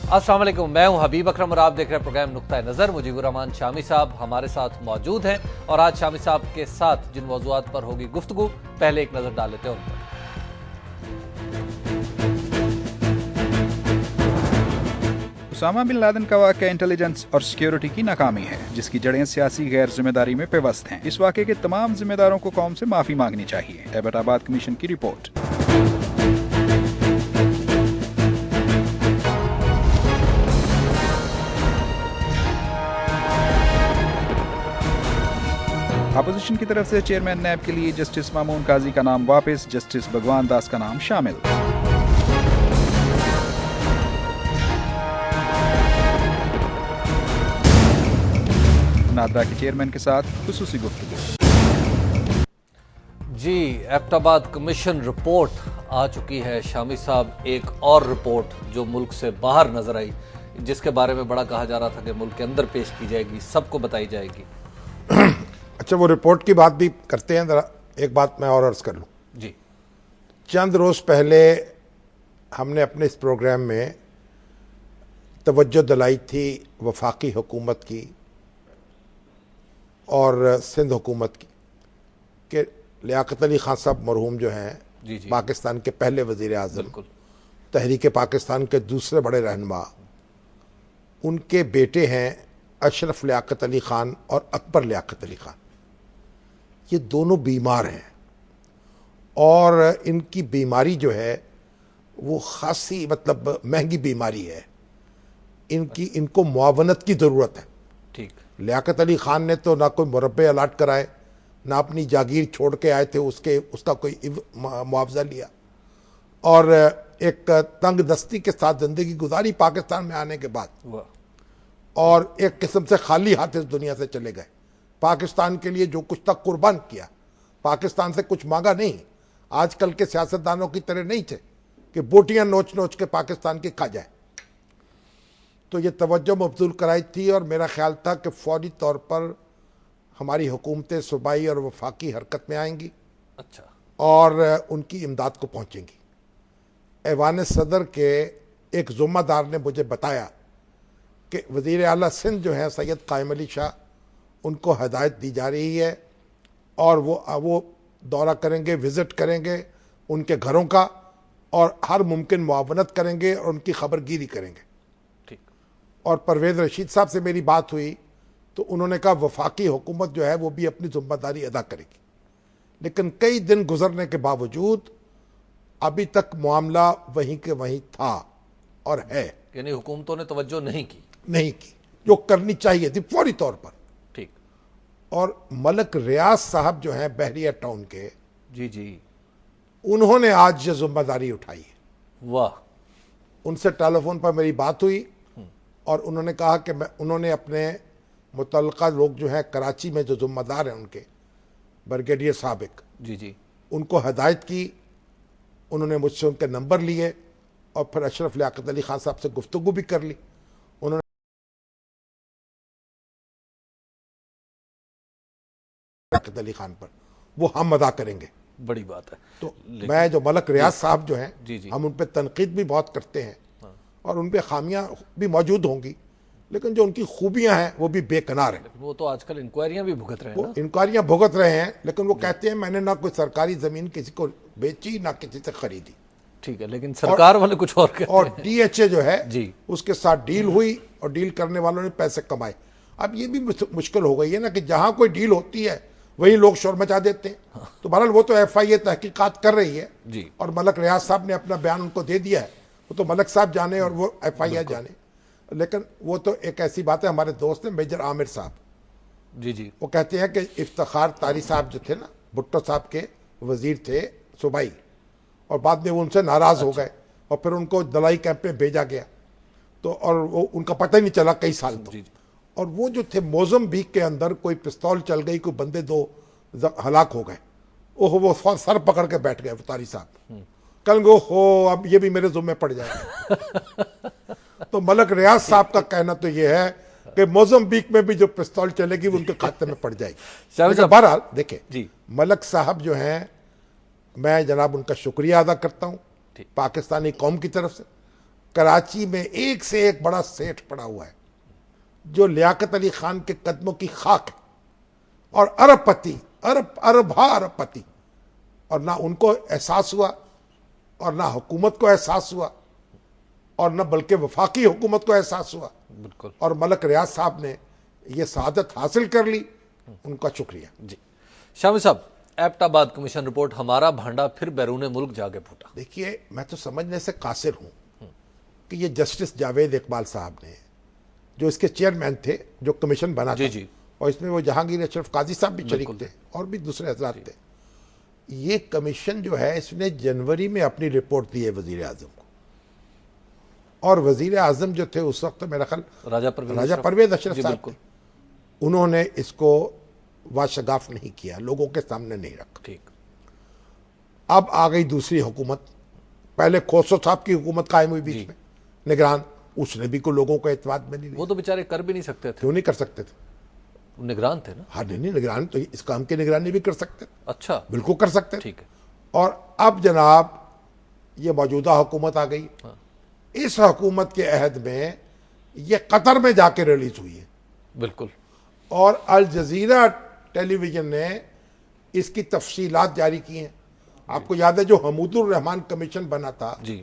अस्सलाम वालेकुम, मैं हूं हबीब अकरम और आप देख रहे हैं प्रोग्राम नुक्ता नज़र। मुजीबुर रहमान शामी साहब हमारे साथ मौजूद हैं और आज शामी साहब के साथ जिन मौज़ूआत पर होगी गुफ्तगू, पहले एक नज़र डाल लेते हैं उन पर। उसामा बिन लादेन का वाक़या इंटेलिजेंस और सिक्योरिटी की नाकामी है, जिसकी जड़ें सियासी गैर जिम्मेदारी में पेवस्त हैं। इस वाक़े के तमाम जिम्मेदारों को कौम से माफी मांगनी चाहिए। एबटाबाद कमीशन की रिपोर्ट। अपोजिशन की तरफ से चेयरमैन नैब के लिए जस्टिस मामून काजी का नाम वापस, जस्टिस भगवान दास का नाम शामिल। नादरा के चेयरमैन के साथ खुसूसी गुफ्तगू। जी, एबटाबाद कमीशन रिपोर्ट आ चुकी है शामी साहब। एक और रिपोर्ट जो मुल्क से बाहर नजर आई, जिसके बारे में बड़ा कहा जा रहा था कि मुल्क के अंदर पेश की जाएगी, सबको बताई जाएगी। अच्छा, वो रिपोर्ट की बात भी करते हैं। जरा एक बात मैं और अर्ज कर लूँ जी। चंद रोज़ पहले हमने अपने इस प्रोग्राम में तवज्जो दिलाई थी वफाकी हुकूमत की और सिंध हुकूमत की कि लियाकत अली खान साहब मरहूम जो हैं, पाकिस्तान के पहले वज़ीर आज़म, तहरीक पाकिस्तान के दूसरे बड़े रहनुमा, उनके बेटे हैं अशरफ लियाकत अली खान और अकबर लियाकत अली खान। ये दोनों बीमार हैं और इनकी बीमारी जो है वो खासी मतलब महंगी बीमारी है। इनको मुआवनत की ज़रूरत है। ठीक। लियाकत अली खान ने तो ना कोई मुरब्बे अलाट कराए, ना अपनी जागीर छोड़ के आए थे उसका कोई मुआवजा लिया, और एक तंग दस्ती के साथ ज़िंदगी गुजारी पाकिस्तान में आने के बाद, और एक किस्म से खाली हाथ इस दुनिया से चले गए। पाकिस्तान के लिए जो कुछ तक कुर्बान किया, पाकिस्तान से कुछ मांगा नहीं। आजकल के सियासतदानों की तरह नहीं थे कि बोटियां नोच नोच के पाकिस्तान की खा जाए। तो ये तवज्जो मबजूल कराई थी और मेरा ख्याल था कि फौरी तौर पर हमारी हुकूमतें सूबाई और वफाकी हरकत में आएंगी। अच्छा। और उनकी इमदाद को पहुँचेंगी। ऐवान सदर के एक ज़िम्मेदार ने मुझे बताया कि वज़ीर आला सिंध जो हैं सैयद कायम अली शाह, उनको हदायत दी जा रही है और वो दौरा करेंगे, विज़िट करेंगे उनके घरों का और हर मुमकिन मुआवनत करेंगे और उनकी खबरगिरी करेंगे। ठीक। और परवेज़ रशीद साहब से मेरी बात हुई तो उन्होंने कहा वफाकी हुकूमत जो है वो भी अपनी ज़िम्मेदारी अदा करेगी। लेकिन कई दिन गुजरने के बावजूद अभी तक मामला वहीं के वहीं था और है। यानी हुकूमतों ने तवज्जो नहीं की जो करनी चाहिए थी फौरी तौर पर। ठीक। और मलक रियाज साहब जो हैं बहरिया टाउन के, जी, उन्होंने आज ये जिम्मेदारी उठाई है। वाह। उनसे टेलीफोन पर मेरी बात हुई और उन्होंने कहा कि उन्होंने अपने मुतल्लिका लोग जो हैं कराची में जो जिम्मेदार हैं उनके ब्रिगेडियर साबिक, जी, उनको हदायत की। उन्होंने मुझसे उनके नंबर लिए और फिर अशरफ लियाकत अली खान साहब से गुफ्तगू भी कर ली। उन्होंने लियाकत अली खान पर वो हम अदा करेंगे। बड़ी बात है। तो मैं जो मलक रियाज साहब जो हैं, जी, हम उन पर तनकीद भी बहुत करते हैं और उन पर खामियां भी मौजूद होंगी, लेकिन जो उनकी खूबियां हैं वो भी बेकनार हैं। वो तो आजकल इंक्वायरियां भी भुगत रहे हैं। वो इंक्वायरियां भुगत रहे हैं, लेकिन वो कहते हैं मैंने ना कोई सरकारी जमीन किसी को बेची ना किसी से खरीदी। ठीक है, लेकिन सरकार वाले कुछ और कहते हैं। और DHA जो है जी, उसके साथ डील हुई और डील करने वालों ने पैसे कमाए। अब ये भी मुश्किल हो गई है ना कि जहां कोई डील होती है वही लोग शोर मचा देते हैं। तो बहरहाल वो तो FIA तहकीकात कर रही है जी, और मलक रियाज साहब ने अपना बयान उनको दे दिया है। वो तो मलक साहब जाने और वो FIA जाने, लेकिन वो तो एक ऐसी बात है। हमारे दोस्त हैं मेजर आमिर साहब, जी, वो कहते हैं कि इफ्तिखार तारी साहब जो थे ना, भुट्टो साहब के वजीर थे सूबाई, और बाद में वो उनसे नाराज हो गए और फिर उनको दलाई कैंप में भेजा गया। तो और वो उनका पता ही नहीं चला कई साल तो। और वो जो थे मोज़म्बिक के अंदर कोई पिस्तौल चल गई, कोई बंदे 2 हलाक हो गए। ओह, वो सर पकड़ के बैठ गए तारी साहब। कल गो हो अब ये भी मेरे जुम्मे पड़ जाएगा। तो मलक रियाज साहब का कहना तो ये है कि मोज़म्बिक में भी जो पिस्तौल चलेगी वो उनके खाते में पड़ जाएगी। बहरहाल देखिए, मलक साहब जो हैं, मैं जनाब उनका शुक्रिया अदा करता हूँ पाकिस्तानी कौम की तरफ से। कराची में एक से एक बड़ा सेठ पड़ा हुआ है जो लियाकत अली खान के कदमों की खाक है, और अरबपति, अरबपति, और ना उनको एहसास हुआ और ना हुकूमत को एहसास हुआ और ना बल्कि वफाकी हुकूमत को एहसास हुआ। बिल्कुल। और मलक रियाज साहब ने ये सआदत हासिल कर ली, उनका शुक्रिया। जी शामी साहब, एबटाबाद कमीशन रिपोर्ट, हमारा भांडा फिर बैरून मुल्क जाके फूटा। देखिए, मैं तो समझने से कासिर हूं कि ये जस्टिस जावेद इकबाल साहब ने, जो इसके चेयरमैन थे, जो कमीशन बना था, जी। और इसमें वो जहांगीर अशरफ काजी साहब भी शरीक थे और भी दूसरे हजरात थे। ये कमीशन जो है, इसने जनवरी में अपनी रिपोर्ट दी है वजीर आजम को, और वजीर आजम जो थे उस वक्त मेरा ख्याल राजा परवेज अशरफ साहब थे। उन्होंने इसको वाशगाफ नहीं किया, लोगों के सामने नहीं रखा। ठीक। अब आ गई दूसरी हुकूमत, पहले खोसो साहब की हुकूमत कायम हुई बीच में, निगरान, उसने भी को लोगों को एतमाद में नहीं लिया। वो तो बेचारे कर भी नहीं सकते थे। क्यों नहीं कर सकते थे? निगरान थे ना। हाँ, नहीं, निगरान तो इस काम की निगरानी भी कर सकते थे। अच्छा, बिल्कुल कर सकते थे। ठीक है। और अब जनाब ये मौजूदा हुकूमत आ गई। इस हुकूमत के अहद में ये कतर में जाके रिलीज हुई है। बिल्कुल। और अल जजीरा टेलीविजन ने इसकी तफसीलात जारी की हैं। आपको याद है जो हमीदुर रहमान कमीशन बना था जी,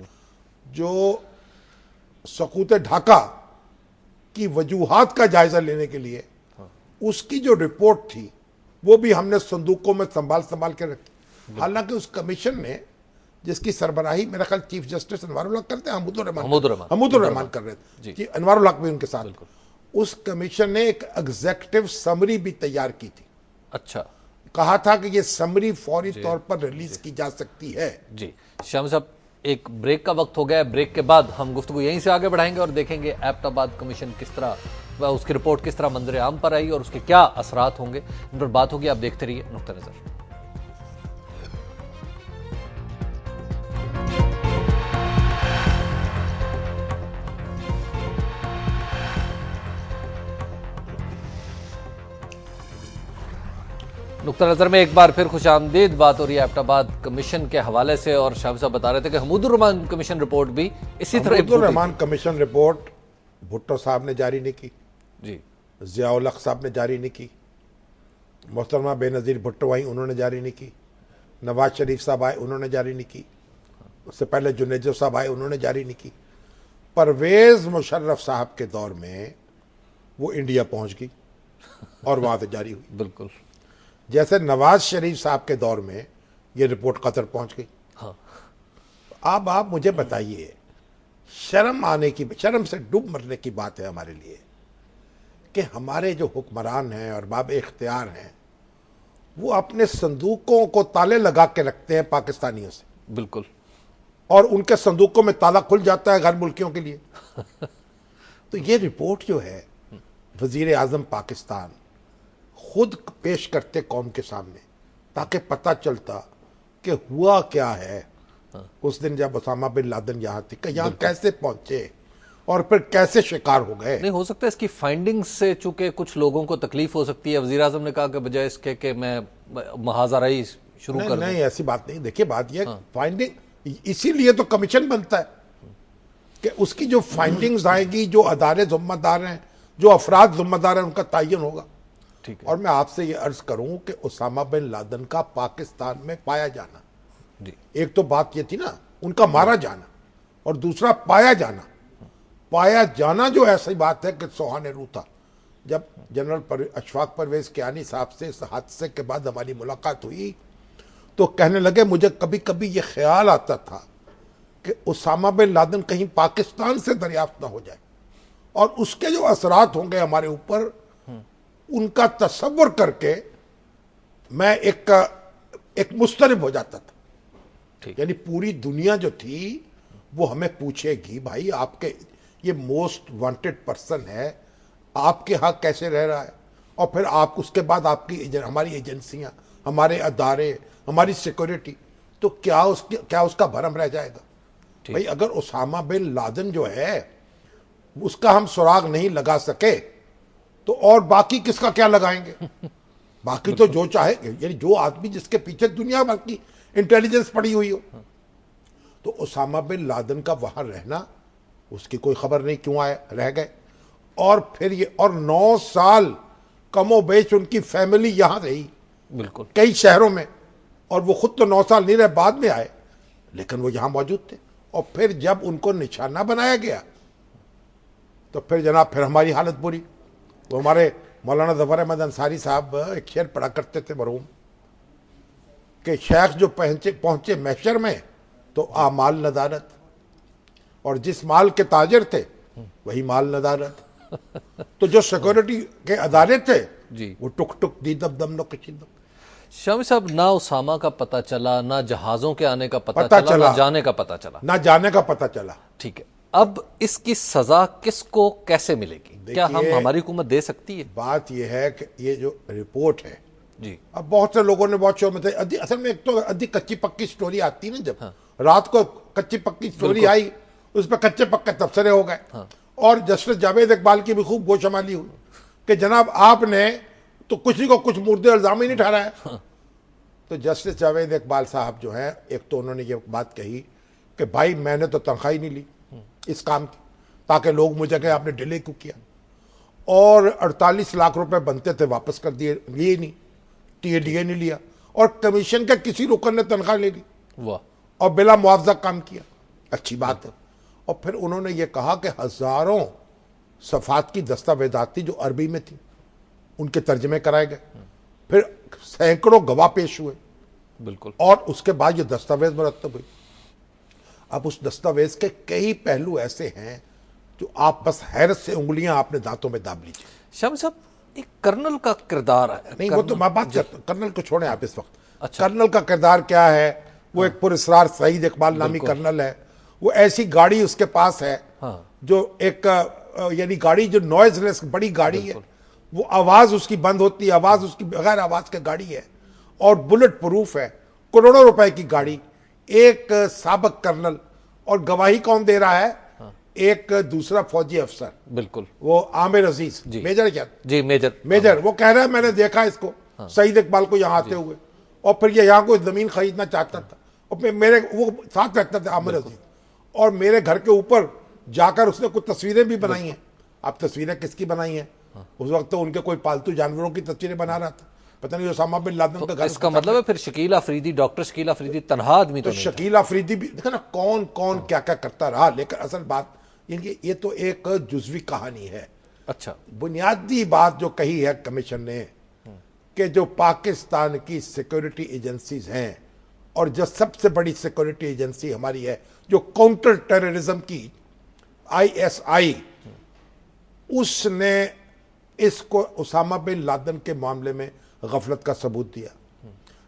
जो सकूत ढाका की वजूहात का जायजा लेने के लिए, उसकी जो रिपोर्ट थी वो भी हमने संदूकों में संभाल के रखी। हालांकि उस कमीशन ने, जिसकी सरबराही मेरा ख्याल चीफ जस्टिस अनवारुल हक करते हैं, हमीदुर रहमान कर रहे थे कि अनवारुल हक भी उनके साथ, उस कमीशन ने एक एग्जीक्यूटिव समरी भी तैयार की थी। अच्छा। कहा था कि ये समरी फौरी तौर पर रिलीज की जा सकती है। जी शाम साहब, एक ब्रेक का वक्त हो गया है। ब्रेक के बाद हम गुफ्तगू यहीं से आगे बढ़ाएंगे और देखेंगे एबटाबाद कमीशन किस तरह व उसकी रिपोर्ट किस तरह मंजर आम पर आई और उसके क्या असरात होंगे, इन पर बात होगी। आप देखते रहिए नुक्ता नजर। नुक्ता नजर में एक बार फिर खुशामदीद। बात हो रही है एबटाबाद कमीशन के हवाले से, और शाह साहब बता रहे थे कि हमीदुर रहमान कमीशन रिपोर्ट भी इसी तरह। हमीदुर रहमान कमीशन रिपोर्ट भुट्टो साहब ने जारी नहीं की जी, जियाउल हक साहब ने जारी नहीं की, मोहतरमा बेनज़ीर भुट्टो आई, उन्होंने जारी नहीं की, नवाज शरीफ साहब आए, उन्होंने जारी नहीं की, उससे पहले जुनेजो साहब आए, उन्होंने जारी नहीं की। परवेज मुशर्रफ साहब के दौर में वो इंडिया पहुंच गई और वहां से जारी हुई। बिल्कुल। जैसे नवाज शरीफ साहब के दौर में ये रिपोर्ट कतर पहुंच गई। हाँ। अब आप मुझे बताइए, शर्म आने की, शर्म से डूब मरने की बात है हमारे लिए कि हमारे जो हुक्मरान हैं और बाब इख्तियार हैं वो अपने संदूकों को ताले लगा के रखते हैं पाकिस्तानियों से। बिल्कुल। और उनके संदूकों में ताला खुल जाता है गैर मुल्कियों के लिए। तो ये रिपोर्ट जो है वजीर आजम पाकिस्तान खुद पेश करते कौम के सामने, ताकि पता चलता कि हुआ क्या है। उस दिन जब उसामा बिन लादेन यहाँ थे, कि यहाँ कैसे पहुंचे और फिर कैसे शिकार हो गए। नहीं हो सकता इसकी फाइंडिंग्स से, चूंकि कुछ लोगों को तकलीफ हो सकती है, वजीर आजम ने कहा कि बजाय इसके कि मैं महाजराई शुरू कर दूं। नहीं, ऐसी बात नहीं। देखिए, बात यह फाइंडिंग, इसीलिए तो कमीशन बनता है कि उसकी जो फाइंडिंग्स आएगी, जो अदारे जिम्मेदार हैं, जो अफराद जिम्मेदार हैं, उनका तयन होगा। ठीक है। और मैं आपसे ये अर्ज करूं कि उसामा बिन लादेन का पाकिस्तान में पाया जाना, जी, एक तो बात ये थी ना उनका मारा जाना, और दूसरा पाया जाना। पाया जाना जो ऐसी बात है कि सुहाने रूह था। जब जनरल अशफाक परवेज कियानी साहब से इस हादसे के बाद हमारी मुलाकात हुई तो कहने लगे, मुझे कभी कभी ये ख्याल आता था कि उसामा बिन लादेन कहीं पाकिस्तान से दरियाफ्त ना हो जाए और उसके जो असरात होंगे हमारे ऊपर, उनका तसव्वुर करके मैं एक मुस्तरिब हो जाता था। यानी पूरी दुनिया जो थी वो हमें पूछेगी, भाई आपके ये मोस्ट वांटेड पर्सन है, आपके यहाँ कैसे रह रहा है, और फिर आप उसके बाद आपकी हमारी एजेंसियां, हमारे अदारे, हमारी सिक्योरिटी, तो क्या उसका भरम रह जाएगा। भाई अगर उसामा बिन लादेन जो है उसका हम सुराग नहीं लगा सके तो और बाकी किसका क्या लगाएंगे। बाकी तो जो चाहे, यानी जो आदमी जिसके पीछे दुनिया भर की इंटेलिजेंस पड़ी हुई हो। तो उसामा बिन लादेन का वहां रहना उसकी कोई खबर नहीं, क्यों आए, रह गए। और फिर ये, और 9 साल कमोबेश उनकी फैमिली यहां रही, बिल्कुल, कई शहरों में, और वो खुद तो 9 साल नहीं रहे, बाद में आए, लेकिन वो यहां मौजूद थे। और फिर जब उनको निशाना बनाया गया तो फिर जनाब फिर हमारी हालत बुरी। वो हमारे मौलाना जफर अहमद अंसारी साहब एक शेर पढ़ा करते थे मरहूम, कि शेख जो पहुंचे महशर में तो आमाल नदारत, और जिस माल के ताजिर थे वही माल नदारत। तो जो सिक्योरिटी के अदारे थे जी, वो टुक टुक दी दम दम नकशिदम। शामी साहब, ना उसामा का पता चला, ना जहाजों के आने का पता चला, ना जाने का पता चला, ना जाने का पता चला। ठीक है, अब इसकी सजा किसको कैसे मिलेगी? क्या हम, हमारी हुकूमत दे सकती है? बात यह है कि ये जो रिपोर्ट है जी, अब बहुत से लोगों ने बहुत शो में थे, असल में एक तो अधिक कच्ची पक्की स्टोरी आती ना, जब रात को कच्ची पक्की स्टोरी आई, उस पर कच्चे पक्के तबसरे हो गए। और जस्टिस जावेद इकबाल की भी खूब गोशमाली हुई कि जनाब आपने तो किसी को कुछ मुर्दे इल्जाम ही नहीं ठहराया। तो जस्टिस जावेद इकबाल साहब जो हैं, एक तो उन्होंने ये बात कही कि भाई मैंने तो तनख्वाह ही नहीं ली इस काम की, ताकि लोग मुझे कहें आपने डिले क्यों किया। और 48 लाख रुपए बनते थे, वापस कर दिए, लिए नहीं, टीएडीए नहीं लिया, और कमीशन के किसी रुकन ने तनख्वाह ले ली, वाह, और बिला मुआवजा काम किया। अच्छी बात है। और फिर उन्होंने ये कहा कि हजारों सफात की दस्तावेजात थी जो अरबी में थी, उनके तर्जमे कराए गए, फिर सैकड़ों गवाह पेश हुए, बिल्कुल, और उसके बाद ये दस्तावेज मुरतब हुई। अब उस दस्तावेज के कई पहलू ऐसे हैं जो आप बस हैरत से उंगलियां आपने दांतों में दाब लीजिए। शामी साहब, एक कर्नल का किरदार है, नहीं, वो तो मैं बात करता हूं, कर्नल को छोड़ें आप इस वक्त। अच्छा, कर्नल का किरदार क्या है? वो एक पुरस्कार सईद इकबाल नामी कर्नल है। वो ऐसी गाड़ी उसके पास है जो एक यानी गाड़ी जो नॉइजलेस बड़ी गाड़ी है, वो आवाज उसकी बंद होती है, आवाज उसकी बगैर आवाज की गाड़ी है, और बुलेट प्रूफ है, करोड़ों रुपए की गाड़ी, एक साबक कर्नल, और गवाही कौन दे रहा है? एक दूसरा फौजी अफसर, बिल्कुल, वो आमिर अजीज, मेजर क्या जी, मेजर, वो कह रहा है मैंने देखा इसको सईद इकबाल को यहाँ आते हुए, और फिर ये यहाँ कोई जमीन खरीदना चाहता था, और मेरे वो साथ रहता था आमिर अजीज, और मेरे घर के ऊपर जाकर उसने कुछ तस्वीरें भी बनाई हैं। अब तस्वीरें किसकी बनाई हैं? उस वक्त तो उनके कोई पालतू जानवरों की तस्वीरें बना रहा था, पता नहीं उसामा बिन लादेन का घर। इसका मतलब है फिर शकील अफरीदी, डॉक्टर शकील अफरीदी तनहा आदमी तो नहीं था। शकील अफरीदी भी देखा ना, कौन कौन क्या क्या करता रहा, लेकिन असल बात ये तो एक जुज़वी कहानी है। अच्छा, बुनियादी बात जो कही है कमीशन ने कि जो पाकिस्तान की सिक्योरिटी एजेंसीज हैं, और जो सबसे बड़ी सिक्योरिटी एजेंसी हमारी है जो काउंटर टेररिज्म की ISI, उसने इसको उसामा बिन लादेन के मामले में गफलत का सबूत दिया।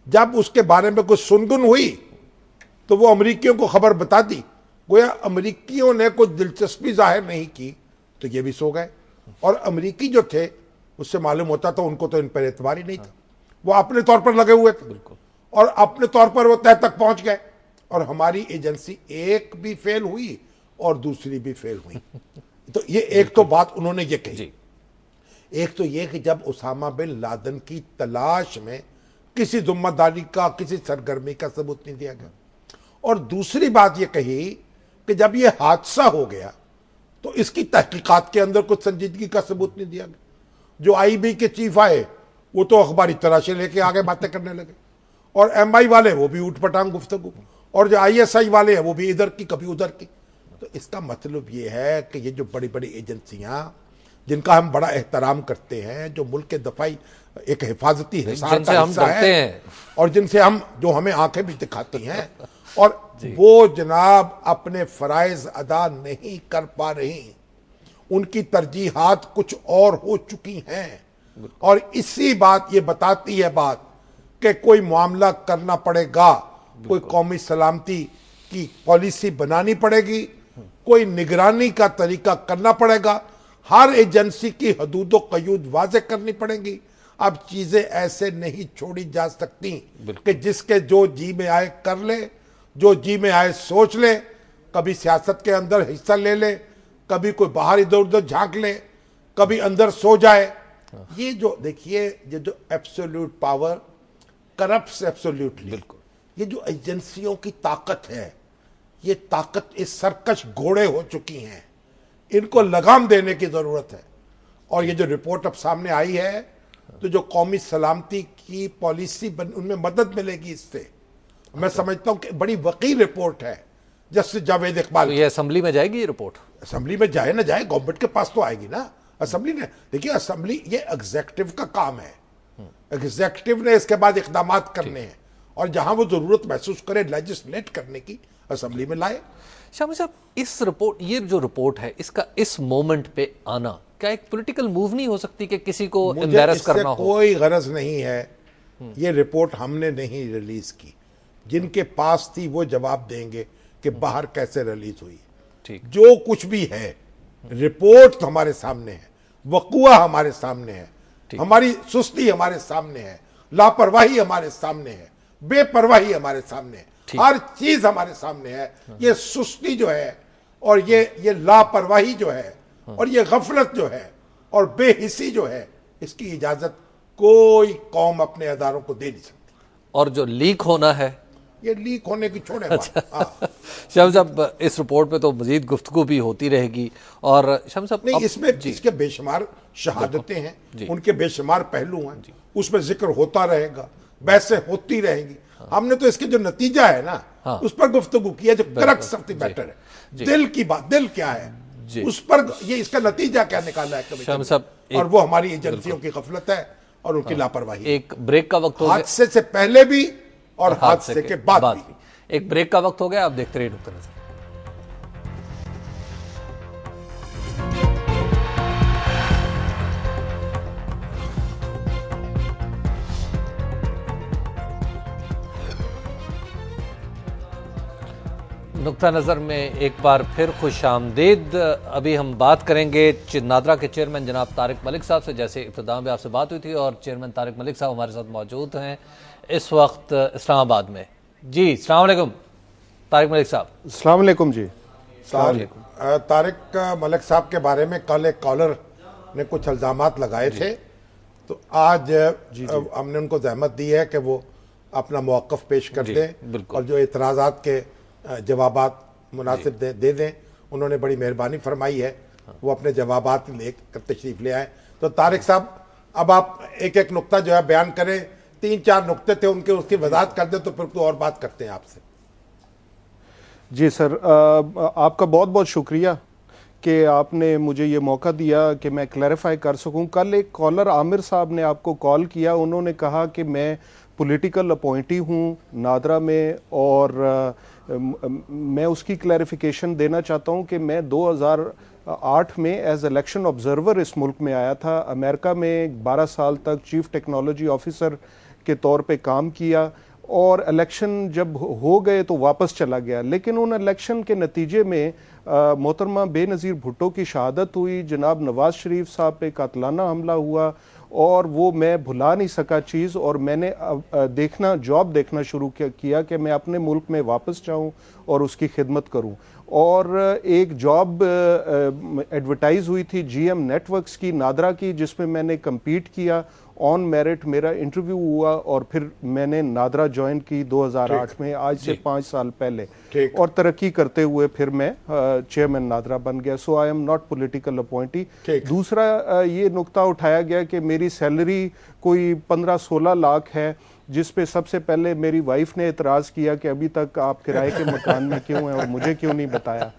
जब उसके बारे में कुछ सुनगुन हुई तो वो अमरीकियों को खबर बता दी, गोया अमरीकियों ने कुछ दिलचस्पी जाहिर नहीं की तो ये भी सो गए। और अमरीकी जो थे उससे मालूम होता था उनको तो इन पर एतबार ही नहीं था, वो अपने तौर पर लगे हुए थे, और अपने तौर पर वो तह तक पहुंच गए, और हमारी एजेंसी एक भी फेल हुई और दूसरी भी फेल हुई। तो ये एक तो बात उन्होंने ये कही। एक तो ये कि जब उसामा बिन लादेन की तलाश में किसी जिम्मेदारी का, किसी सरगर्मी का सबूत नहीं दिया गया, और दूसरी बात ये कही कि जब ये हादसा हो गया तो इसकी तहकीकात के अंदर कुछ संजीदगी का सबूत नहीं दिया गया। जो IB के चीफ आए वो तो अखबारी तराशे लेके आगे बातें करने लगे, और MI वाले वो भी ऊट पटांग गुफ्तगू, और जो ISI वाले हैं वो भी इधर की कभी उधर की। तो इसका मतलब ये है कि ये जो बड़ी बड़ी एजेंसियां जिनका हम बड़ा एहतराम करते हैं, जो मुल्क के दफाई एक हिफाजती हिसार का हिस्सा है, और जिनसे हम जो हमें आंखें भी दिखाती हैं, और वो जनाब अपने फराइज अदा नहीं कर पा रही, उनकी तरजीहात कुछ और हो चुकी हैं, और इसी बात ये बताती है बात कि कोई मामला करना पड़ेगा, कोई कौमी सलामती की पॉलिसी बनानी पड़ेगी, कोई निगरानी का तरीका करना पड़ेगा, हर एजेंसी की हदूद व कयूद वाज़े करनी पड़ेंगी। अब चीजें ऐसे नहीं छोड़ी जा सकती कि जिसके जो जी में आए कर ले, जो जी में आए सोच ले, कभी सियासत के अंदर हिस्सा ले ले, कभी कोई बाहर इधर उधर झांक ले, कभी अंदर सो जाए। ये जो देखिए, ये जो एब्सोल्यूट पावर करप्ट्स एब्सोल्यूटली, ये जो एजेंसियों की ताकत है, ये ताकत इस सरकश घोड़े हो चुकी हैं इनको लगाम देने की जरूरत है। और ये जो रिपोर्ट अब सामने आई है, तो जो कौमी सलामती की पॉलिसी उनमें मदद मिलेगी इससे। मैं समझता हूं कि बड़ी वकील रिपोर्ट है जस्टिस जावेद इकबाल। तो ये असेंबली में जाएगी ये रिपोर्ट? असेंबली में जाए ना जाए, गवर्नमेंट के पास तो आएगी ना। असेंबली ने, देखिए असेंबली ये एग्जीक्यूटिव का काम है, एग्जीक्यूटिव ने इसके बाद इकदाम करने हैं, और जहां वो जरूरत महसूस करे लेजिस्लेट करने की, असेंबली में लाए। शामी साहब, इस रिपोर्ट, ये जो रिपोर्ट है, इसका इस मोमेंट पे आना क्या एक पॉलिटिकल मूव नहीं हो सकती कि किसी को एम्बैरस करना हो? कोई गरज नहीं है। ये रिपोर्ट हमने नहीं रिलीज की, जिनके पास थी वो जवाब देंगे कि बाहर कैसे रिलीज हुई। ठीक, जो कुछ भी है, रिपोर्ट हमारे सामने है, वकुआ हमारे सामने है, हमारी सुस्ती हमारे सामने है, लापरवाही हमारे सामने है, बेपरवाही हमारे सामने है, हर चीज हमारे सामने है। ये सुस्ती जो है, और ये लापरवाही जो है, और ये गफलत जो है, और बेहिसी जो है, इसकी इजाजत कोई कौम अपने अदारों को दे नहीं सकती। और जो लीक होना है, ये लीक होने की छोड़े। अच्छा। शाम साहब, इस रिपोर्ट पे तो मजीद गुफ्तगू भी होती रहेगी। और शाम साहब, नहीं, इसमें इसके बेशुमार शहादतें हैं, उनके बेशुमार पहलू हैं, उसमें जिक्र होता रहेगा, बहसें होती रहेंगी। हमने तो इसके जो नतीजा है ना, उस पर गुफ्तगू की है, जो क्रक्स ऑफ द मैटर है, दिल की बात, दिल क्या है उस पर, ये इसका नतीजा क्या निकाला है कमीशन ने, और वो हमारी एजेंसियों की गफलत है और उनकी लापरवाही। एक ब्रेक का वक्त हो गया, हादसे से पहले भी और हादसे के बाद भी। एक ब्रेक का वक्त हो गया, आप देखते रहिए नुक्ता नज़र। नुक्ता नज़र में एक बार फिर खुश आमदीद। अभी हम बात करेंगे नादरा के चेयरमैन जनाब तारिक मलिक साहब से। जैसे इब्तिदा में आपसे बात हुई थी, और चेयरमैन तारिक मलिक साहब हमारे साथ मौजूद हैं इस वक्त इस्लामाबाद में। जी, अस्सलाम वालेकुम तारिक मलिक साहब। अस्सलाम वालेकुम जी। तारिक मलिक साहब के बारे में कल एक कॉलर ने कुछ इल्जामात लगाए थे, तो आज हमने उनको जहमत दी है कि वो अपना मौक़िफ़ पेश कर दें, और जो एतराज़ात के जवाबात मुनासिब दे दें। उन्होंने बड़ी मेहरबानी फरमाई है, वो अपने जवाबात लेकर तशरीफ ले आए। तो तारिक साहब, अब आप एक एक नुक्ता जो है बयान करें। 3-4 नुक्ते थे उनके, उसकी वजाहत कर दें, तो फिर तो और बात करते हैं आपसे। जी सर, आपका बहुत बहुत शुक्रिया कि आपने मुझे ये मौका दिया कि मैं क्लैरिफाई कर सकूं। कल एक कॉलर आमिर साहब ने आपको कॉल किया, उन्होंने कहा कि मैं पॉलिटिकल अपॉइंटी हूँ नादरा में, और मैं उसकी क्लैरिफिकेशन देना चाहता हूँ कि मैं 2008 में एज इलेक्शन ऑब्जर्वर इस मुल्क में आया था। अमेरिका में 12 साल तक चीफ टेक्नोलॉजी ऑफिसर के तौर पे काम किया, और इलेक्शन जब हो गए तो वापस चला गया। लेकिन उन इलेक्शन के नतीजे में मोहतरमा बेनज़ीर भुट्टो की शहादत हुई, जनाब नवाज शरीफ साहब पे कातलाना हमला हुआ, और वो मैं भुला नहीं सका चीज़। और मैंने जॉब देखना शुरू किया कि मैं अपने मुल्क में वापस जाऊं और उसकी खिदमत करूं। और एक जॉब एडवर्टाइज हुई थी GM नेटवर्क्स की नादरा की, जिसमें मैंने कम्पीट किया, ऑन मेरिट मेरा इंटरव्यू हुआ, और फिर मैंने नादरा ज्वाइन की 2008 में, आज से 5 साल पहले। और तरक्की करते हुए फिर मैं चेयरमैन नादरा बन गया। So I am not political appointee. दूसरा ये नुक्ता उठाया गया कि मेरी सैलरी कोई 15-16 लाख है, जिस पे सबसे पहले मेरी वाइफ ने एतराज़ किया कि अभी तक आप किराए के मकान में क्यों हैं और मुझे क्यों नहीं बताया।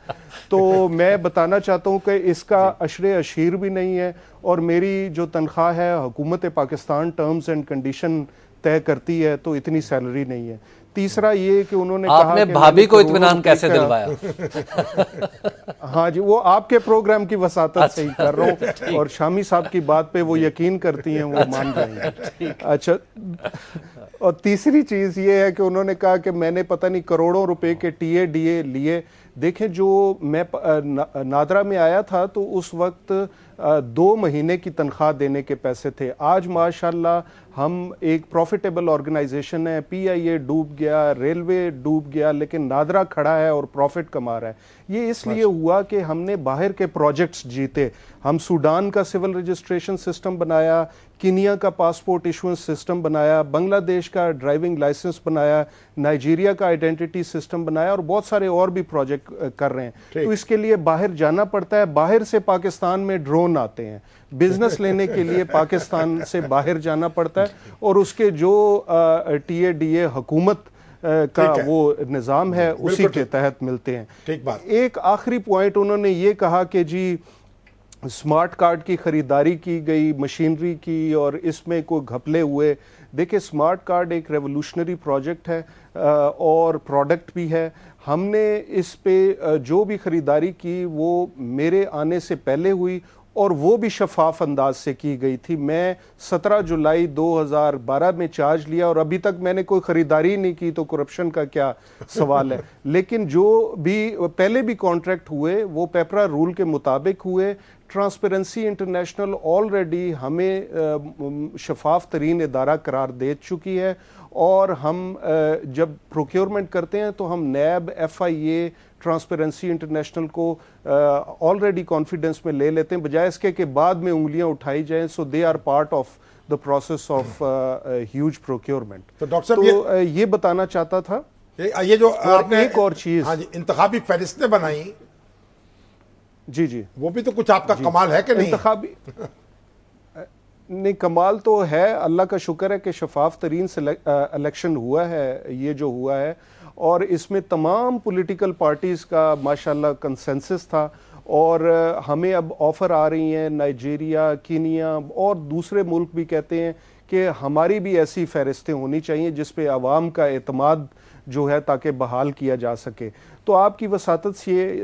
तो मैं बताना चाहता हूँ कि इसका अशरे अशीर भी नहीं है, और मेरी जो तनख्वाह है हुकूमत पाकिस्तान टर्म्स एंड कंडीशन तय करती है, तो इतनी सैलरी नहीं है। तीसरा ये कि उन्होंने आपने कहा भाभी को इत्मीनान कैसे दिलवाया? हाँ जी, वो आपके प्रोग्राम की वसातत से ही कर रहा हूँ, और शामी साहब की बात पे वो यकीन करती हैं, वो मान जाएंगे। अच्छा, और तीसरी चीज़ ये है कि उन्होंने कहा कि मैंने पता नहीं करोड़ों रुपए के TADA लिए। देखें, जो मैं नादरा में आया था तो उस वक्त 2 महीने की तनख्वाह देने के पैसे थे। आज माशाल्लाह हम एक प्रॉफिटेबल ऑर्गेनाइजेशन है। PIA डूब गया, रेलवे डूब गया, लेकिन नादरा खड़ा है और प्रॉफिट कमा रहा है। ये इसलिए हुआ कि हमने बाहर के प्रोजेक्ट्स जीते। हम सूडान का सिविल रजिस्ट्रेशन सिस्टम बनाया, कीनिया का पासपोर्ट इशुएंस सिस्टम बनाया, बांग्लादेश का ड्राइविंग लाइसेंस बनाया, नाइजीरिया का आइडेंटिटी सिस्टम बनाया और बहुत सारे और भी प्रोजेक्ट कर रहे हैं। तो इसके लिए बाहर जाना पड़ता है, बाहर से पाकिस्तान में ड्रोन आते हैं, बिजनेस लेने के लिए पाकिस्तान से बाहर जाना पड़ता है और उसके जो TADA हुकूमत का वो निज़ाम है उसी के तहत मिलते हैं। ठीक बात। एक आखिरी पॉइंट उन्होंने ये कहा कि जी स्मार्ट कार्ड की खरीदारी की गई, मशीनरी की, और इसमें कोई घपले हुए। देखिए, स्मार्ट कार्ड एक रेवोल्यूशनरी प्रोजेक्ट है और प्रोडक्ट भी है। हमने इस पे जो भी खरीदारी की वो मेरे आने से पहले हुई और वो भी शफाफ अंदाज से की गई थी। मैं 17 जुलाई 2012 में चार्ज लिया और अभी तक मैंने कोई खरीदारी नहीं की, तो करप्शन का क्या सवाल है। लेकिन जो भी पहले भी कॉन्ट्रैक्ट हुए वो पेपरा रूल के मुताबिक हुए। ट्रांसपेरेंसी इंटरनेशनल ऑलरेडी हमें शफाफ तरीन इदारा करार दे चुकी है और हम जब प्रोक्योरमेंट करते हैं तो हम नैब, FIA, ट्रांसपेरेंसी इंटरनेशनल को ऑलरेडी कॉन्फिडेंस में ले लेते हैं, बजाय इसके कि बाद में उंगलियां उठाई जाएं। So they are part of the process of huge procurement. तो डॉक्टर साहब ये बताना चाहता था। ये जो आपने एक और चीज, हाँ जी, इंतखाबी फहरिस्तें बनाई, जी वो भी तो कुछ आपका कमाल है कि नहीं? इंतखाबी नहीं, कमाल तो है, अल्लाह का शुक्र है कि शफाफ तरीन से इलेक्शन हुआ है, ये जो हुआ है, और इसमें तमाम पॉलिटिकल पार्टीज़ का माशाल्लाह कंसेंसस था। और हमें अब ऑफ़र आ रही हैं, नाइजीरिया, कीनिया और दूसरे मुल्क भी कहते हैं कि हमारी भी ऐसी फहरिस्तें होनी चाहिए जिस पे आवाम का एतमाद जो है ताकि बहाल किया जा सके। तो आपकी वसातत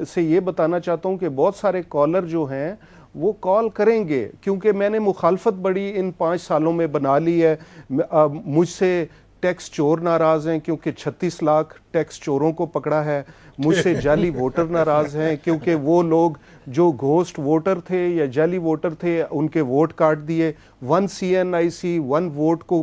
से ये बताना चाहता हूँ कि बहुत सारे कॉलर जो हैं वो कॉल करेंगे, क्योंकि मैंने मुखालफत बड़ी इन 5 सालों में बना ली है। मुझसे टैक्स चोर नाराज़ हैं क्योंकि 36 लाख टैक्स चोरों को पकड़ा है। मुझसे जाली वोटर नाराज़ हैं क्योंकि वो लोग जो घोस्ट वोटर थे या जाली वोटर थे उनके वोट काट दिए। 1 CNIC 1 वोट को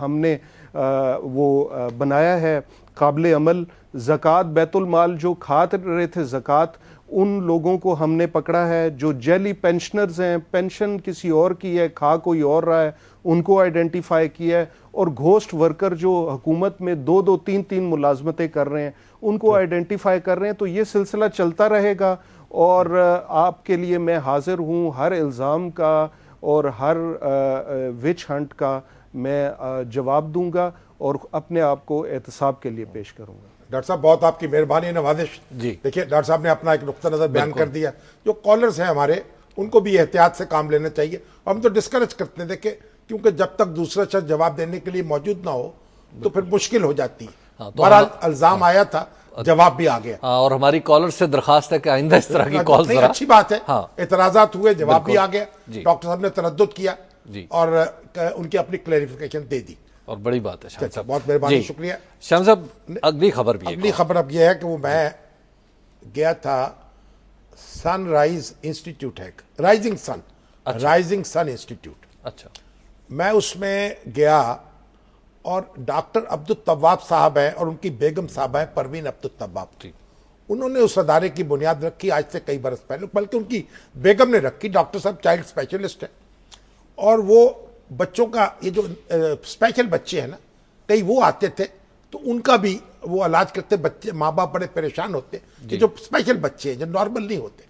हमने वो बनाया है काबिल अमल। ज़कात बैतुल माल जो खा रहे थे ज़कात, उन लोगों को हमने पकड़ा है। जो जेली पेंशनर्स हैं, पेंशन किसी और की है, खा कोई और रहा है, उनको आइडेंटिफाई किया है। और घोस्ट वर्कर जो हुकूमत में 2-2, 3-3 मुलाजमतें कर रहे हैं, उनको आइडेंटिफाई कर रहे हैं। तो ये सिलसिला चलता रहेगा और आपके लिए मैं हाजिर हूँ। हर इल्ज़ाम का और हर विच हंट का मैं जवाब दूंगा और अपने आप को एहतसाब के लिए पेश करूंगा। डॉक्टर साहब, बहुत आपकी मेहरबानी, नवाजिश। देखिए, डॉक्टर साहब ने अपना एक नुक्ता नज़र बयान कर दिया। जो कॉलर्स हैं हमारे, उनको भी एहतियात से काम लेना चाहिए। हम तो डिस्करेज करते हैं, देखिए, क्योंकि जब तक दूसरा शख्स जवाब देने के लिए मौजूद ना हो तो फिर मुश्किल हो जाती है। बहरहाल इल्जाम आया था, जवाब भी आ गया। और हमारी कॉलर से दरखास्त है कि आइंदा इस तरह की कॉल अच्छी बात है। एतराजात हुए, जवाब भी आ गया, डॉक्टर साहब ने तरद्दुद किया और उनकी अपनी क्लैरिफिकेशन दे दी और बड़ी बात है। शाम साहब, बहुत मेहरबानी, शुक्रिया। शाम साहब, अगली खबर भी, अगली खबर अब यह है कि वो मैं गया था, सनराइज इंस्टीट्यूट है, राइजिंग सन इंस्टीट्यूट। अच्छा, मैं उसमें गया और डॉक्टर अब्दुल तव्वाब साहब हैं और उनकी बेगम साहब हैं परवीन अब्दुल तव्वाब। उन्होंने उस अदारे की बुनियाद रखी आज से कई बरस पहले, बल्कि उनकी बेगम ने रखी। डॉक्टर साहब चाइल्ड स्पेशलिस्ट है और वो बच्चों का, ये जो स्पेशल बच्चे हैं ना, कई वो आते थे तो उनका भी वो इलाज करते। बच्चे, माँ बाप बड़े परेशान होते कि जो स्पेशल बच्चे हैं जो नॉर्मल नहीं होते।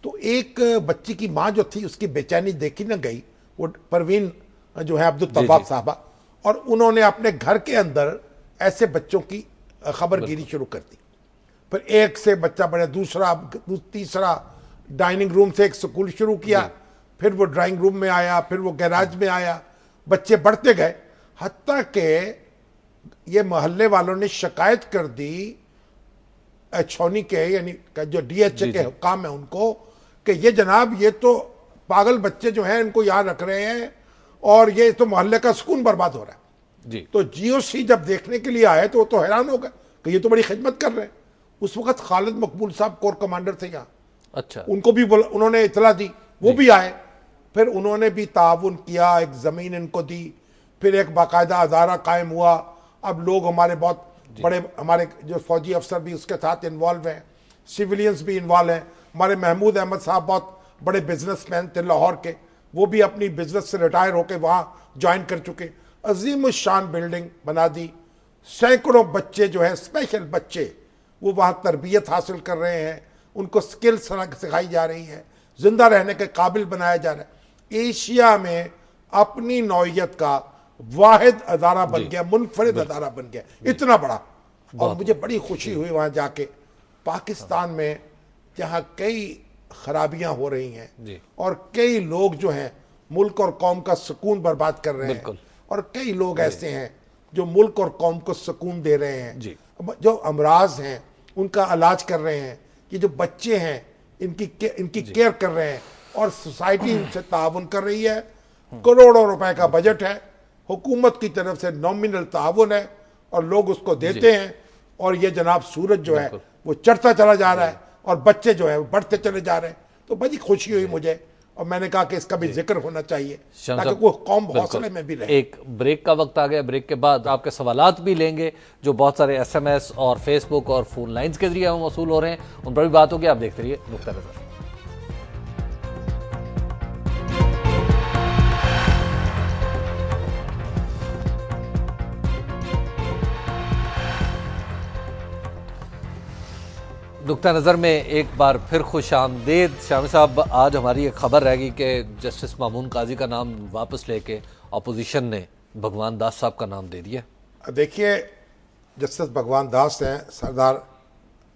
तो एक बच्ची की माँ जो थी, उसकी बेचैनी देखी ना गई, वो परवीन जो है अब्दुल तव्वाब साहबा, और उन्होंने अपने घर के अंदर ऐसे बच्चों की खबरगिरी शुरू कर दी। फिर एक से बच्चा बढ़ा, दूसरा, तीसरा, डाइनिंग रूम से एक स्कूल शुरू किया, फिर वो ड्राइंग रूम में आया, फिर वो गैराज में आया, बच्चे बढ़ते गए। हत्ता के ये मोहल्ले वालों ने शिकायत कर दी छौनी के, यानी जो DHA के हुक्काम है उनको, कि ये जनाब, ये तो पागल बच्चे जो हैं इनको यहाँ रख रहे हैं और ये तो मोहल्ले का सुकून बर्बाद हो रहा है जी। तो GOC जब देखने के लिए आए तो वो तो हैरान हो गए कि ये तो बड़ी खिदमत कर रहे हैं। उस वक्त खालिद मकबूल साहब कोर कमांडर थे यहाँ। अच्छा, उनको भी उन्होंने इतला दी, वो भी आए, फिर उन्होंने भी ताउन किया, एक जमीन इनको दी, फिर एक बाकायदा अदारा कायम हुआ। अब लोग हमारे बहुत बड़े, हमारे जो फौजी अफसर भी उसके साथ इन्वॉल्व हैं, सिविलियंस भी इन्वॉल्व हैं। हमारे महमूद अहमद साहब बहुत बड़े बिजनेसमैन थे लाहौर के, वो भी अपनी बिजनेस से रिटायर होकर वहां ज्वाइन कर चुके। अजीम शान बिल्डिंग बना दी, सैकड़ों बच्चे जो है स्पेशल बच्चे वो वहां तरबियत हासिल कर रहे हैं, उनको स्किल्स सिखाई जा रही है, जिंदा रहने के काबिल बनाया जा रहा है। एशिया में अपनी नौइयत का वाहिद अदारा बन गया, मुनफरिद अदारा बन गया, इतना बड़ा। और मुझे बड़ी खुशी हुई वहां जाके, पाकिस्तान में जहां कई खराबियां हो रही हैं और कई लोग जो हैं मुल्क और कौम का सुकून बर्बाद कर रहे हैं, और कई लोग ऐसे हैं जो मुल्क और कौम को सुकून दे रहे हैं, जो अमराज हैं उनका इलाज कर रहे हैं, ये जो बच्चे हैं इनकी केयर कर रहे हैं, और सोसाइटी इनसे ताउन कर रही है। करोड़ों रुपए का बजट है, हुकूमत की तरफ से नॉमिनल ताउन है और लोग उसको देते हैं, और ये जनाब सूरज जो है वो चढ़ता चला जा रहा है और बच्चे जो है वो बढ़ते चले जा रहे हैं। तो बड़ी खुशी हुई मुझे, और मैंने कहा कि इसका भी जिक्र होना चाहिए ताकि वो कौम हौसले में भी रहे। एक ब्रेक का वक्त आ गया, ब्रेक के बाद आपके सवालात भी लेंगे जो बहुत सारे SMS और फेसबुक और फोन लाइंस के जरिए हम वसूल हो रहे हैं, उन पर भी बात होगी। आप देखते रहिए नुक्ता नज़र। नुक्ता नज़र में एक बार फिर खुश आमदेद। शामी साहब, आज हमारी एक खबर रहेगी कि जस्टिस मामून काजी का नाम वापस लेके अपोजिशन ने भगवान दास साहब का नाम दे दिया। देखिए, जस्टिस भगवान दास हैं, सरदार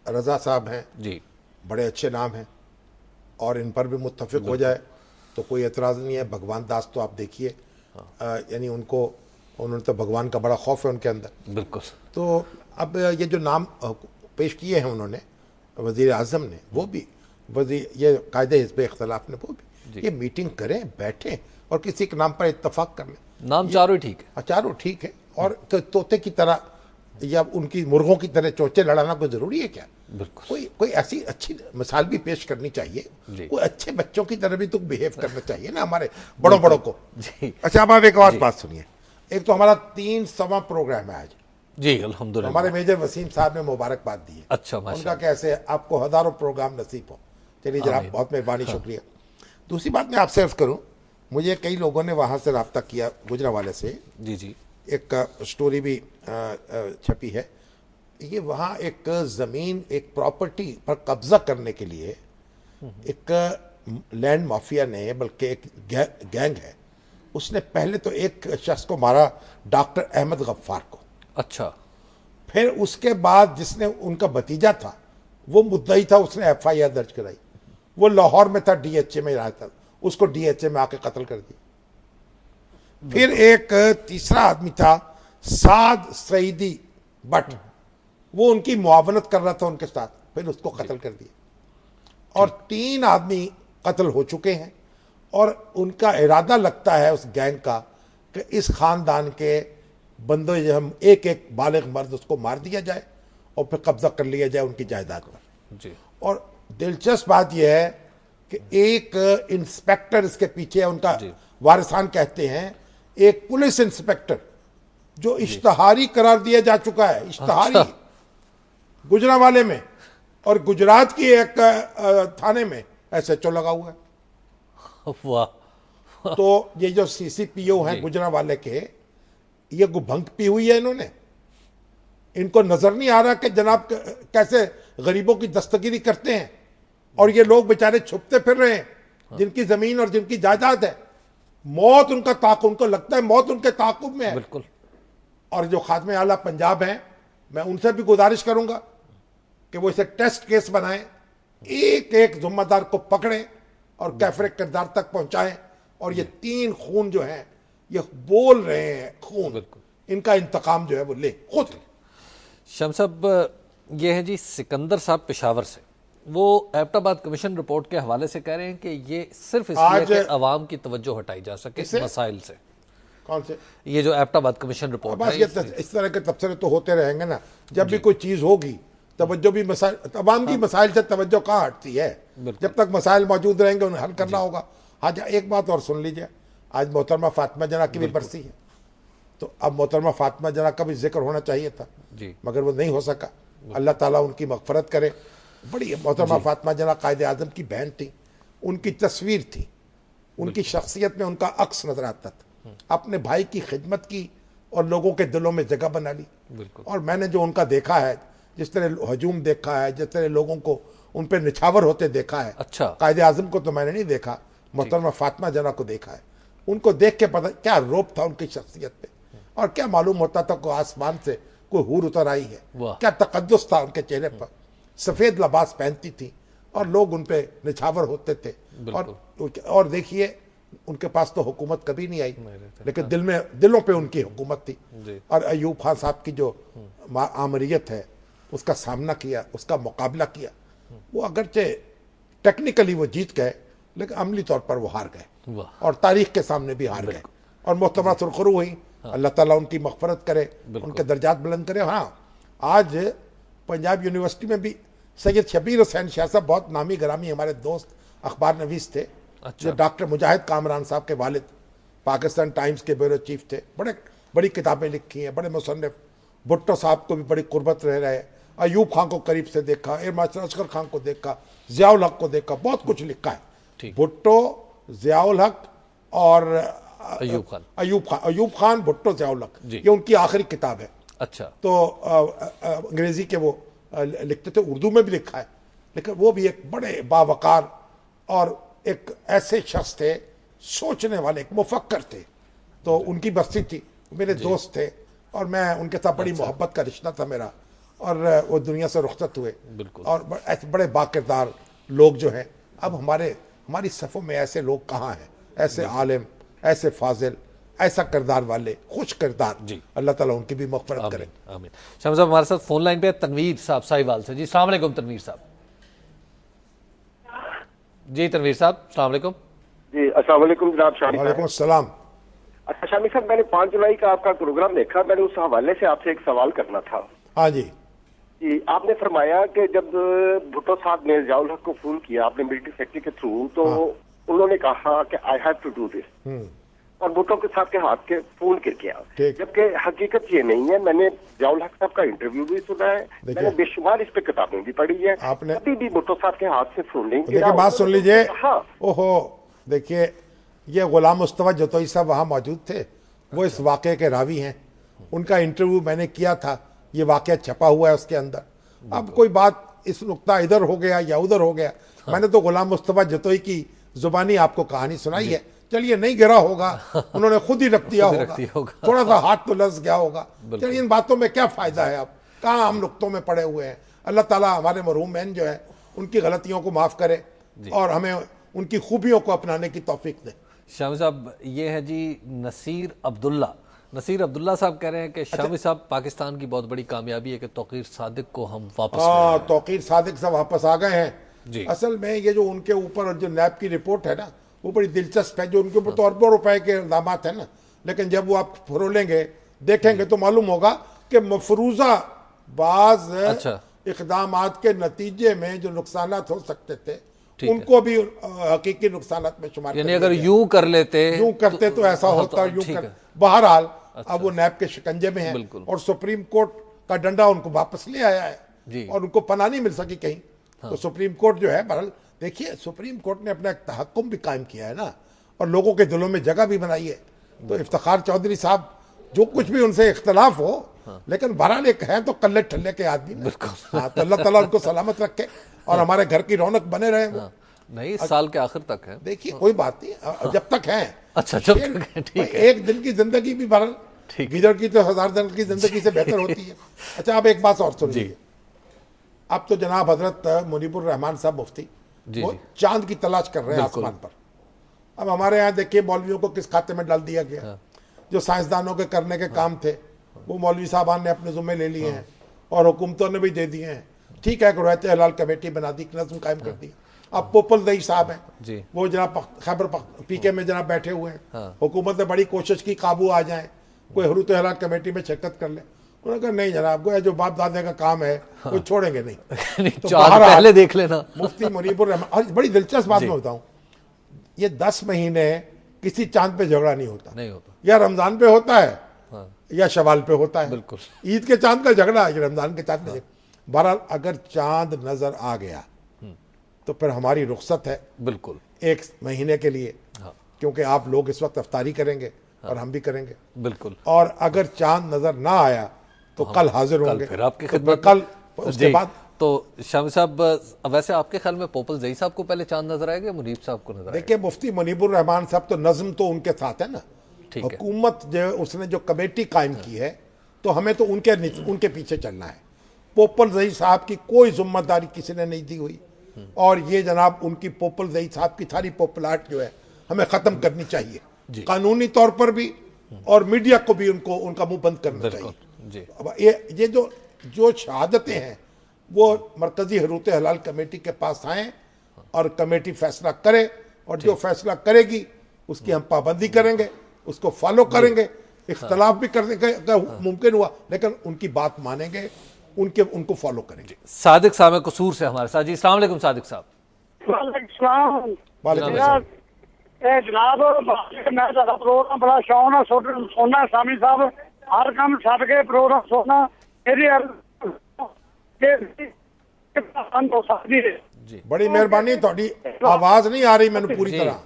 रजा साहब हैं जी, बड़े अच्छे नाम हैं, और इन पर भी मुत्तफिक हो जाए तो कोई एतराज़ नहीं है। भगवान दास तो आप देखिए, यानी उन्होंने तो भगवान का बड़ा खौफ है उनके अंदर। बिल्कुल। तो अब ये जो नाम पेश किए हैं उन्होंने, वज़ीर आज़म ने, वो भी ये कायदे हिज़्ब इख्तिलाफ ने, वो भी ये मीटिंग करें, बैठें और किसी के नाम पर इत्तफाक कर लें। नाम चारों ठीक है, चारों ठीक है, और तो तोते की तरह या उनकी मुर्गों की तरह चोचे लड़ाना कोई ज़रूरी है क्या? बिल्कुल। कोई ऐसी अच्छी मिसाल भी पेश करनी चाहिए, कोई अच्छे बच्चों की तरह भी तो बिहेव करना चाहिए ना हमारे बड़ों को। अच्छा, अब आप एक और बात सुनिए। एक तो हमारा 300वां प्रोग्राम है आज जी, अल्हम्दुलिल्लाह। हमारे मेजर वसीम साहब ने मुबारकबाद दी है। अच्छा, उनका कैसे आपको हजारों प्रोग्राम नसीब हो। चलिए जनाब, बहुत मेहरबानी, शुक्रिया। दूसरी बात मैं आपसे अर्ज करूं, मुझे कई लोगों ने वहां से रब्ता किया, गुजरांवाले से। जी, एक स्टोरी भी छपी है। ये वहाँ एक ज़मीन, एक प्रॉपर्टी पर कब्जा करने के लिए एक लैंड माफिया ने, बल्कि एक गैंग है, उसने पहले तो एक शख्स को मारा, डॉक्टर अहमद गफ्फार को। अच्छा। फिर उसके बाद जिसने उनका भतीजा था वो मुद्दई था, उसने FIR दर्ज कराई। वो लाहौर में था, DHA में रहा था, उसको DHA में आके कत्ल कर दिया। फिर एक तीसरा आदमी था, साद सईदी बट, वो उनकी मुआवनत कर रहा था उनके साथ, फिर उसको कत्ल कर दिया। और 3 आदमी कत्ल हो चुके हैं, और उनका इरादा लगता है उस गैंग का कि इस खानदान के बंदे जो हम एक एक बालिग मर्द उसको मार दिया जाए और फिर कब्जा कर लिया जाए उनकी जायदाद पर जी। और दिलचस्प बात यह है कि एक इंस्पेक्टर इसके पीछे है, उनका वारिसान कहते हैं, एक पुलिस इंस्पेक्टर जो इश्तहारी करार दिया जा चुका है, इश्तहारी। अच्छा। गुजरांवाले में और गुजरात की एक थाने में SHO लगा हुआ है। वाह। तो ये जो CCPO हैं गुजरांवाले के, ये गुभंग पी हुई है इन्होंने। इनको नजर नहीं आ रहा कि जनाब कैसे गरीबों की दस्तगिरी करते हैं, और ये लोग बेचारे छुपते फिर रहे हैं, जिनकी जमीन और जिनकी जायदाद है। मौत उनका ताक़ुब, उनको लगता है मौत उनके ताक़ुब में है। बिल्कुल। और जो खात्मे आला पंजाब हैं, मैं उनसे भी गुजारिश करूंगा कि वो इसे टेस्ट केस बनाएं, एक एक जिम्मेदार को पकड़ें और कैफरे किरदार तक पहुंचाएं। और ये 3 खून जो हैं, ये बोल रहे हैं खून, इनका इंतकाम जो है वो ले खुद। शम्स साहब, ये है जी सिकंदर साहब पेशावर से, वो एबटाबाद कमीशन रिपोर्ट के हवाले से कह रहे हैं कि ये सिर्फ इसलिए कि अवाम की तवज्जो हटाई जा सके मसाइल से। कौन से? ये जो एबटाबाद कमीशन रिपोर्ट है, ये इस तरह के तबसरे तो होते रहेंगे ना। जब भी कोई चीज होगी, तवज्जो भी मसाइल, अवाम की मसाइल से तवज्जो कहाँ हटती है? जब तक मसाइल मौजूद रहेंगे उन्हें हल करना होगा। हाँ, एक बात और सुन लीजिए, आज मोहतरमा फातिमा जना की भी बरसी है, तो अब मोहतरमा फातिमा जना का भी जिक्र होना चाहिए था जी, मगर वो नहीं हो सका। अल्लाह ताला उनकी मगफरत करे। बड़ी मोहतरमा फातिमा जना कायदे आज़म की बहन थी, उनकी तस्वीर थी उनकी शख्सियत में उनका अक्स नजर आता था। अपने भाई की खिदमत की और लोगों के दिलों में जगह बना ली। और मैंने जो उनका देखा है, जिस तरह हजूम देखा है, जिस तरह लोगों को उन पर निछावर होते देखा है। अच्छा, कायदे आजम को तो मैंने नहीं देखा, मोहतरमा फातिमा जना को देखा है। उनको देख के पता क्या रोब था उनकी शख्सियत पे, और क्या मालूम होता था कोई आसमान से कोई हूर उतर आई है। क्या तकद्दुस था उनके चेहरे पर। सफेद लिबास पहनती थी और लोग उन पे निछावर होते थे। और देखिए उनके पास तो हुकूमत कभी नहीं आई, लेकिन दिलों पे उनकी हुकूमत थी। और अयूब खान साहब की जो आमरीयत है उसका सामना किया, उसका मुकाबला किया। वो अगरचे टेक्निकली वो जीत गए, लेकिन अमली तौर पर वो हार गए और तारीख के सामने भी हार गए। और मोहतरमा सुरखरू हुई। अल्लाह ताला उनकी मग़फ़िरत करे, उनके दर्जात बुलंद करे। हाँ, आज पंजाब यूनिवर्सिटी में भी सैयद शबीर हुसैन शाह साहब बहुत नामी ग्रामी हमारे दोस्त अखबार नवीस थे। जो डॉक्टर मुजाहिद कामरान साहब के वालिद पाकिस्तान टाइम्स के ब्यूरो चीफ थे। बड़ी किताबें लिखी हैं, बड़े मुसन्निफ। भुट्टो साहब को भी बड़ी कुर्बत रह रहे। अयूब खान को करीब से देखा, एयर मार्शल असगर खान को देखा, ज़ियाउल हक को देखा, बहुत कुछ लिखा है। भुट्टो, ज़ियाउल हक और अयूब खान, भुट्टो, ज़ियाउल हक, ये उनकी आखिरी किताब है। अच्छा, तो अंग्रेजी के वो लिखते थे, उर्दू में भी लिखा है, लेकिन वो भी एक बड़े बावकार और एक ऐसे शख्स थे, सोचने वाले, एक मुफक्कर थे। तो उनकी बस्ती थी, मेरे दोस्त थे और मैं उनके साथ बड़ी मोहब्बत का रिश्ता था मेरा। और वो दुनिया से रुखसत हुए। और ऐसे बड़े बाकिरदार लोग जो हैं, अब हमारी सफ़ों में ऐसे लोग कहाँ हैं, ऐसे आलिम, ऐसे फाजिल, ऐसा किरदार वाले, खुश किरदार। अल्लाह ताला उनकी भी मग़फ़िरत करे। आमीन। शामिर साहब हमारे साथ फोन लाइन पे तनवीर साहब साहिवाल से। जी अस्सलाम वालेकुम तनवीर साहब। जी तनवीर साहब अस्सलाम वालेकुम। जी अस्सलाम वालेकुम जनाब शामिर। वालेकुम अस्सलाम। अच्छा शामिर साहब, मैंने 5 जुलाई का आपका प्रोग्राम देखा, मैंने उस हवाले से आपसे एक सवाल करना था। हाँ जी जी, आपने फरमाया कि जब भुट्टो साहब ने ज़ियाउल हक को फोन किया आपने मिलिट्री सेक्रेटरी के थ्रू, तो उन्होंने कहा कि I have to do this, और भुट्टो के साहब के हाथ के फोन गिर गया। जबकि हकीकत ये नहीं है। मैंने ज़ियाउल हक साहब का इंटरव्यू भी सुना है, मैंने बेशुमार इस पे किताबें भी पढ़ी है। आपने कभी भी भुट्टो साहब के हाथ से फोन नहीं गिरा। देखिए बात सुन लीजिए। हाँ, ओहो, देखिए ये गुलाम मुस्तफा जतोई साहब वहाँ मौजूद थे, वो इस वाक़े के रावी हैं। उनका इंटरव्यू मैंने किया था, ये वाक़या छपा हुआ है उसके अंदर। अब कोई बात इस नुक्ता इधर हो गया या उधर हो गया, मैंने तो गुलाम मुस्तफा जतोई की जुबानी आपको कहानी सुनाई है। चलिए नहीं गिरा होगा, उन्होंने खुद ही रख दिया होगा, थोड़ा सा हाथ तो लस गया होगा। चलिए इन बातों में क्या फायदा है, अब कहाँ हम नुक्तों में पड़े हुए हैं। अल्लाह ताला हमारे मरहूम बहन जो है उनकी गलतियों को माफ़ करे और हमें उनकी खूबियों को अपनाने की तौफीक दे। शामिर साहब ये है जी नसीर अब्दुल्ला साहब कह रहे हैं कि शामिर साहब पाकिस्तान की बहुत बड़ी कामयाबी है कि तौकीर सादिक को हम वापस तौकीर सादिक साहब वापस आ गए हैं। असल में ये जो उनके ऊपर जो नैब की रिपोर्ट है ना, वो बड़ी दिलचस्प है। जो उनके ऊपर तो अरबों रुपए के इल्जाम है ना, लेकिन जब वो आप फरोलेंगे देखेंगे तो मालूम होगा कि मफरूजा बाज इक़दामात के नतीजे में जो नुकसान हो सकते थे उनको भी हकीकी नुकसान में शुमार, यानी अगर यूं करते तो ऐसा होता। बहरहाल अब वो नैब के शिकंजे में है और सुप्रीम कोर्ट का डंडा उनको वापस ले आया है और उनको पनाह नहीं मिल सकी कहीं। तो सुप्रीम कोर्ट जो है, बहरहाल देखिए सुप्रीम कोर्ट ने अपना एक तहक्कुम भी कायम किया है ना, और लोगों के दिलों में जगह भी बनाई है। तो इफ्तिखार चौधरी साहब जो कुछ भी उनसे इख्तलाफ हो, लेकिन बहरहाल एक है तो कल्ले ठल्ले के आदमी। हाँ, तो अल्लाह ताला उनको सलामत रखे और हमारे घर की रौनक बने रहे। वो नहीं, साल के आखिर तक है। देखिए कोई बात नहीं, जब तक है। अच्छा, जब तक है, ठीक है। एक दिन की जिंदगी भी बहरहाल गिदड़ की तो 1000 दिन की जिंदगी से बेहतर होती है। अच्छा, आप एक बात और सुनिए। अब तो जनाब हजरत मुनीबुर रहमान साहब मुफ्ती वो चांद की तलाश कर रहे हैं आसमान पर। अब हमारे यहाँ देखिए मौलवियों को किस खाते में डाल दिया गया। जो साइंसदानों के करने के काम थे वो मौलवी साहबान ने अपने जुम्मे ले लिए हैं और हुकूमतों ने भी दे दिए हैं। ठीक है, रहते हलाल कमेटी बना दी, नज़्म कायम कर दी। अब पोपल दई साहब हैं, वो जनाब खैबर पीके में जनाब बैठे हुए हैं। हुकूमत ने बड़ी कोशिश की काबू आ जाए, कोई हरूत हलाल कमेटी में शिरकत कर ले। उन्होंने कहा नहीं जनाब, वो जो बाप दादे का काम है वो छोड़ेंगे नहीं। तो पहले देख लेना। मुफ्ती मुनीबुर रहमान, बड़ी दिलचस्प बात मैं बताऊं, ये 10 महीने किसी चांद पे झगड़ा नहीं होता। या रमजान पे होता है या शवाल पे होता है। बिल्कुल, ईद के चांद का झगड़ा है, रमजान के चांद पे। बहरहाल अगर चांद नजर आ गया तो फिर हमारी रुखसत है बिल्कुल 1 महीने के लिए। क्योंकि आप लोग इस वक्त अफ्तारी करेंगे और हम भी करेंगे। बिल्कुल। और अगर चांद नजर ना आया तो कल हाजिर होंगे, फिर आपकी तो खिदमत कल उसके बाद। तो शामी साहब, वैसे आपके ख्याल में पोपल जई साहब को पहले चांद नजर आएगा, मुनीब साहब को नजर आएगा? देखिए, मुफ्ती मुनीबुर रहमान साहब तो नज्म तो उनके साथ है ना, हुकूमत जो उसने जो कमेटी कायम की है, तो हमें तो उनके पीछे चलना है। पोपल जई साहब की कोई जिम्मेदारी किसी ने नहीं दी हुई, और ये जनाब उनकी पोपल जई साहब की सारी पोपलाट जो है हमें खत्म करनी चाहिए, कानूनी तौर पर भी और मीडिया को भी उनको उनका मुंह बंद करना चाहिए। अब ये जो शहादतें हैं वो मरकजी हरूत हलाल कमेटी के पास आए और कमेटी फैसला करे, और जो फैसला करेगी उसकी हम पाबंदी करेंगे, उसको फॉलो करेंगे। इख्तलाफ भी करने का मुमकिन हुआ, लेकिन उनकी बात मानेंगे, उनको फॉलो करेंगे। सादिक साहब कसूर से हमारे साथ। जी, अस्सलाम वालेकुम सादिक साहब। जनाब, मैं प्रोग्राम बड़ा शौक ना सुनना, शामी साहब हर काम छड़ के प्रोग्राम सुनना, मेरी बड़ी मेहरबानी। थोड़ी आवाज नहीं आ रही मैंने पूरी तरह,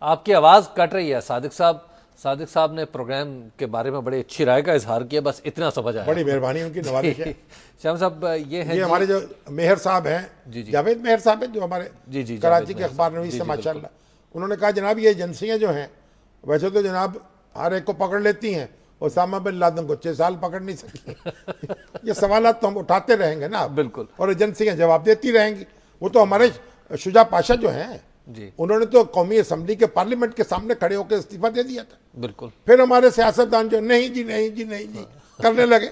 आपकी आवाज कट रही है सादिक साहब। सादिक साहब ने प्रोग्राम के बारे में बड़ी अच्छी राय का इजहार किया, बस इतना समझ आया। बड़ी मेहरबानी, उनकी नवाजिश है। श्याम साहब, ये हमारे जो मेहर साहब हैं, जावेद मेहर साहब हैं, जो हमारे कराची के अखबार नवीस से माशाल्लाह, उन्होंने कहा जनाब ये एजेंसियां जो हैं वैसे तो जनाब हर एक को पकड़ लेती हैं, ओसामा बिन लादेन को 6 साल पकड़ नहीं सकी। ये सवालात तो हम उठाते रहेंगे ना, बिल्कुल, और एजेंसियां जवाब देती रहेंगी। वो तो हमारे शुजा पाशा जो हैं, उन्होंने तो कौमी असम्बली के पार्लियामेंट के सामने खड़े होकर इस्तीफा दे दिया था। बिल्कुल। फिर हमारे सियासतदान जो नहीं जी नहीं जी नहीं जी करने लगे।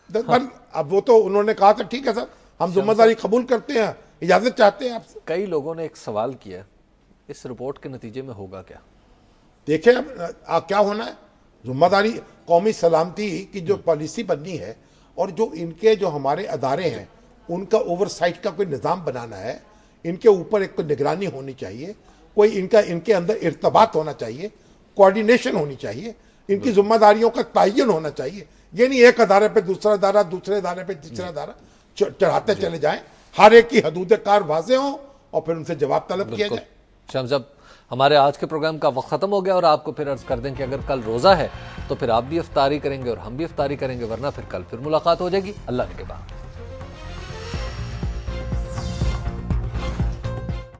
अब वो तो उन्होंने कहा था ठीक है सर, हम जिम्मेदारी कबूल करते हैं, इजाजत चाहते हैं आपसे। कई लोगों ने एक सवाल किया, इस रिपोर्ट के नतीजे में होगा क्या? देखिए अब क्या होना है, जिम्मेदारी कौमी सलामती की जो पॉलिसी बननी है, और जो इनके जो हमारे अदारे हैं उनका ओवरसाइट का कोई निज़ाम बनाना है, इनके ऊपर एक निगरानी होनी चाहिए, कोई इनके अंदर इर्तबात होना चाहिए, कोऑर्डिनेशन होनी चाहिए, इनकी जिम्मेदारियों का तयन होना चाहिए। ये नहीं एक अदारे पे दूसरा अदारा, दूसरे अदारे पे तीसरा अदारा चढ़ाते चले जाएं। हर एक की हदूद कार वाज़ेह हो और फिर उनसे जवाब तलब किया जाए। शाम साहब, हमारे आज के प्रोग्राम का वक्त खत्म हो गया, और आपको फिर अर्ज कर दें कि अगर कल रोज़ा है तो फिर आप भी इफ्तारी करेंगे और हम भी इफ्तारी करेंगे, वरना फिर कल फिर मुलाकात हो जाएगी। अल्लाह के बाद।